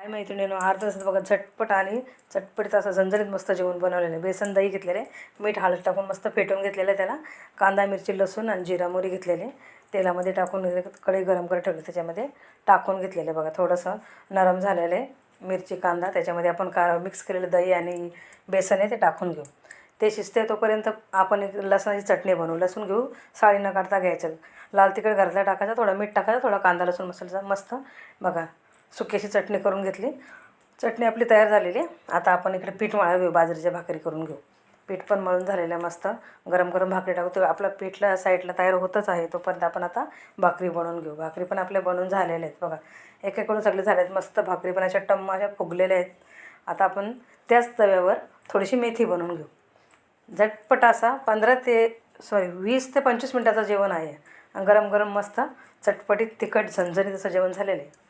काय मैत्रिणीनं अर्धा तासात बघा झटपट आणि चटपटीत असं झणझणीत मस्त जेवण बनवलेलं आहे. बेसन दही घेतलेलं आहे, मीठ हळद टाकून मस्त फेटून घेतलेलं आहे. त्याला कांदा मिरची लसूण आणि जिरा मोहरी घेतलेले तेलामध्ये टाकून कढई गरम करत ठेवली, त्याच्यामध्ये टाकून घेतलेलं आहे. बघा थोडंसं नरम झालेलं आहे मिरची कांदा, त्याच्यामध्ये आपण मिक्स केलेलं दही आणि बेसन आहे ते टाकून घेऊ. ते शिजते तोपर्यंत आपण एक लसणाची चटणी बनवू. लसूण घेऊ, साळी न काढता घ्यायचं. लाल तिखट घरातला टाकायचं, थोडं मीठ टाकायचं, थोडा कांदा लसूण मसाला मस्त बघा सुक्याची चटणी करून घेतली. चटणी आपली तयार झालेली आहे. आता आपण इकडे पीठ मळा घेऊ, बाजरीच्या भाकरी करून घेऊ. पीठ पण मळून झालेलं आहे मस्त. गरम गरम भाकरी टाकू. आपलं पीठला साईडला तयार होतच आहे, तोपर्यंत आपण आता भाकरी बनवून घेऊ. भाकरी पण आपल्या बनवून झालेल्या आहेत बघा, एक एक करून सगळे झाले आहेत मस्त. भाकरी पण अशा टम्म अशा फुगलेल्या आहेत. आता आपण त्याच तव्यावर थोडीशी मेथी बनवून घेऊ. झटपट असा 20 ते 25 मिनटाचं जेवण आहे. गरम गरम मस्त चटपटीत तिखट झणझणीत असं जेवण झालेलं आहे.